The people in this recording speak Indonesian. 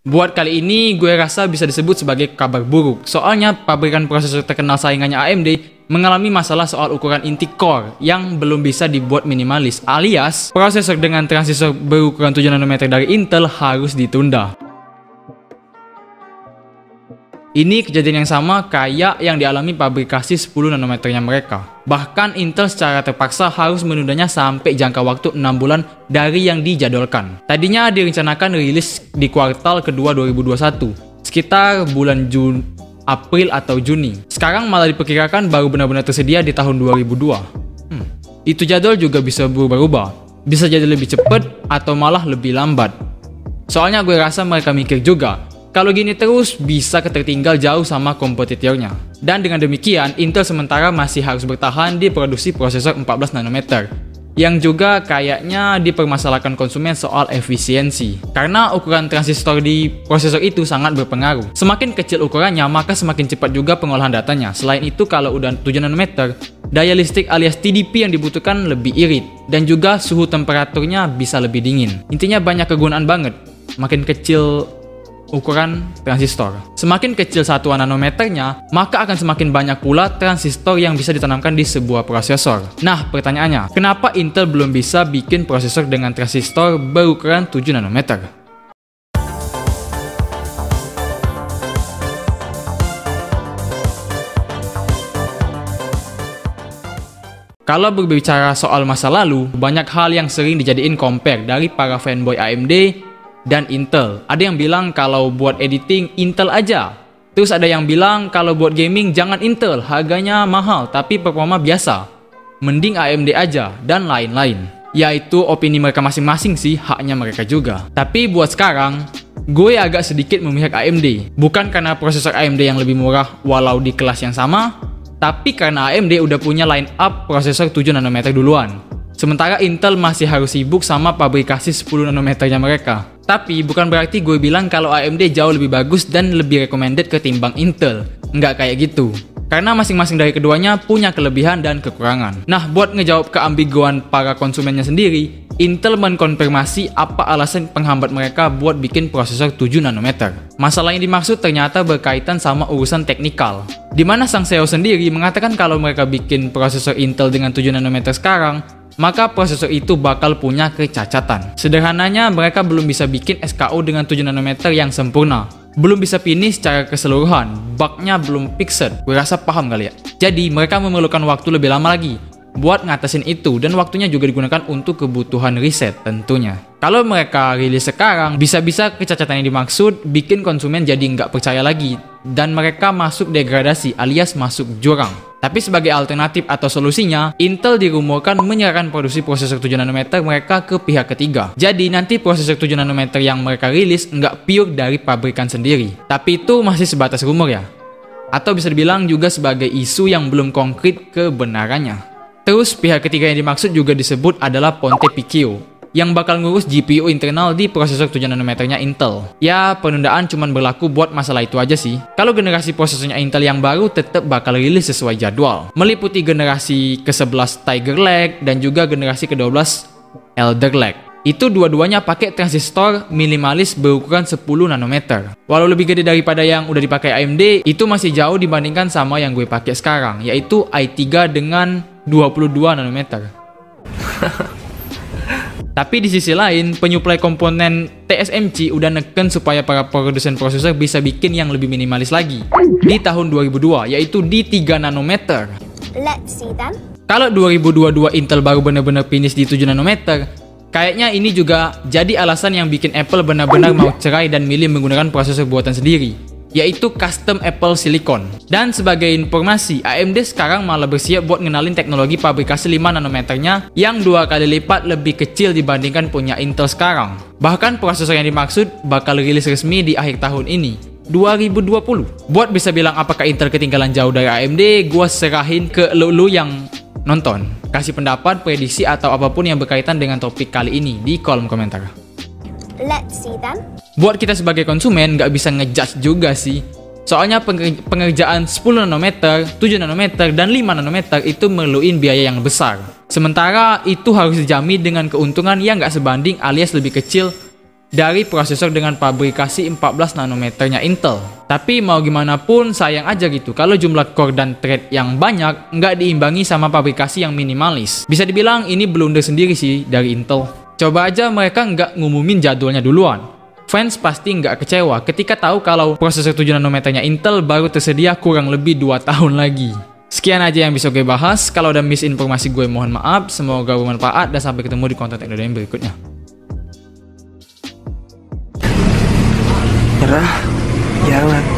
Buat kali ini gue rasa bisa disebut sebagai kabar buruk. Soalnya pabrikan prosesor terkenal saingannya AMD mengalami masalah soal ukuran inti core yang belum bisa dibuat minimalis, alias prosesor dengan transistor berukuran 7 nanometer dari Intel harus ditunda. Ini kejadian yang sama kayak yang dialami pabrikasi 10 nanometernya mereka. Bahkan Intel secara terpaksa harus menundanya sampai jangka waktu 6 bulan dari yang dijadwalkan. Tadinya direncanakan rilis di kuartal kedua 2021, sekitar bulan April atau Juni. Sekarang malah diperkirakan baru benar-benar tersedia di tahun 2002. Itu jadwal juga bisa berubah-ubah. Bisa jadi lebih cepat atau malah lebih lambat. Soalnya gue rasa mereka mikir juga, kalau gini terus bisa ketertinggal jauh sama kompetitornya. Dan dengan demikian, Intel sementara masih harus bertahan di produksi prosesor 14 nanometer. Yang juga kayaknya dipermasalahkan konsumen soal efisiensi. Karena ukuran transistor di prosesor itu sangat berpengaruh. Semakin kecil ukurannya, maka semakin cepat juga pengolahan datanya. Selain itu, kalau udah 7 nanometer, daya listrik alias TDP yang dibutuhkan lebih irit. Dan juga suhu temperaturnya bisa lebih dingin. Intinya banyak kegunaan banget. Makin kecil ukuran transistor, semakin kecil satuan nanometernya, maka akan semakin banyak pula transistor yang bisa ditanamkan di sebuah prosesor. Nah, pertanyaannya, kenapa Intel belum bisa bikin prosesor dengan transistor berukuran 7 nanometer? Kalau berbicara soal masa lalu, banyak hal yang sering dijadiin compare dari para fanboy AMD dan Intel. Ada yang bilang kalau buat editing Intel aja. Terus ada yang bilang kalau buat gaming jangan Intel, harganya mahal tapi performa biasa. Mending AMD aja dan lain-lain. Yaitu opini mereka masing-masing sih, haknya mereka juga. Tapi buat sekarang, gue agak sedikit memihak AMD. Bukan karena prosesor AMD yang lebih murah walau di kelas yang sama, tapi karena AMD udah punya line up prosesor 7 nanometer duluan. Sementara Intel masih harus sibuk sama pabrikasi 10 nanometernya mereka. Tapi bukan berarti gue bilang kalau AMD jauh lebih bagus dan lebih recommended ketimbang Intel. Nggak kayak gitu. Karena masing-masing dari keduanya punya kelebihan dan kekurangan. Nah, buat ngejawab keambiguan para konsumennya sendiri, Intel mengkonfirmasi apa alasan penghambat mereka buat bikin prosesor 7 nanometer. Masalah yang dimaksud ternyata berkaitan sama urusan teknikal. Dimana sang CEO sendiri mengatakan kalau mereka bikin prosesor Intel dengan 7 nanometer sekarang, maka prosesor itu bakal punya kecacatan. Sederhananya, mereka belum bisa bikin SKU dengan 7 nanometer yang sempurna. Belum bisa finish secara keseluruhan, bugnya belum fixed. Gue rasa paham kali ya. Jadi, mereka memerlukan waktu lebih lama lagi buat ngatasin itu, dan waktunya juga digunakan untuk kebutuhan riset tentunya. Kalau mereka rilis sekarang, bisa-bisa kecacatan yang dimaksud bikin konsumen jadi nggak percaya lagi, dan mereka masuk degradasi alias masuk jurang. Tapi sebagai alternatif atau solusinya, Intel dirumorkan menyerahkan produksi prosesor 7 nanometer mereka ke pihak ketiga. Jadi nanti prosesor 7 nanometer yang mereka rilis nggak pure dari pabrikan sendiri. Tapi itu masih sebatas rumor ya. Atau bisa dibilang juga sebagai isu yang belum konkret kebenarannya. Terus pihak ketiga yang dimaksud juga disebut adalah Ponte Vecchio, yang bakal ngurus GPU internal di prosesor 7 nanometernya Intel. Ya, penundaan cuma berlaku buat masalah itu aja sih. Kalau generasi prosesornya Intel yang baru tetap bakal rilis sesuai jadwal, meliputi generasi ke-11 Tiger Lake dan juga generasi ke-12 Alder Lake. Itu dua-duanya pakai transistor minimalis berukuran 10 nanometer. Walau lebih gede daripada yang udah dipakai AMD, itu masih jauh dibandingkan sama yang gue pakai sekarang, yaitu i3 dengan 22 nanometer. Tapi di sisi lain, penyuplai komponen TSMC udah neken supaya para produsen prosesor bisa bikin yang lebih minimalis lagi di tahun 2002, yaitu di 3 nanometer. Let's see them. Kalau 2022 Intel baru benar-benar finish di 7 nanometer, kayaknya ini juga jadi alasan yang bikin Apple benar-benar mau cerai dan milih menggunakan prosesor buatan sendiri, yaitu custom Apple Silicon. Dan sebagai informasi, AMD sekarang malah bersiap buat ngenalin teknologi pabrikasi 5 nanometernya yang 2 kali lipat lebih kecil dibandingkan punya Intel sekarang. Bahkan prosesor yang dimaksud bakal rilis resmi di akhir tahun ini, 2020. Buat bisa bilang apakah Intel ketinggalan jauh dari AMD, gua serahin ke lu yang nonton. Kasih pendapat, prediksi, atau apapun yang berkaitan dengan topik kali ini di kolom komentar. Let's see them. Buat kita sebagai konsumen nggak bisa ngejudge juga sih. Soalnya pengerjaan 10 nanometer, 7 nanometer, dan 5 nanometer itu memerluin biaya yang besar. Sementara itu harus dijamin dengan keuntungan yang nggak sebanding alias lebih kecil dari prosesor dengan pabrikasi 14 nanometernya Intel. Tapi mau gimana pun sayang aja gitu kalau jumlah core dan thread yang banyak nggak diimbangi sama pabrikasi yang minimalis. Bisa dibilang ini blunder sendiri sih dari Intel. Coba aja mereka nggak ngumumin jadwalnya duluan. Fans pasti nggak kecewa ketika tahu kalau prosesor 7 nanometernya Intel baru tersedia kurang lebih 2 tahun lagi. Sekian aja yang bisa gue bahas. Kalau ada misinformasi gue mohon maaf. Semoga bermanfaat dan sampai ketemu di konten teknologi yang berikutnya. Nyerah? Jangan.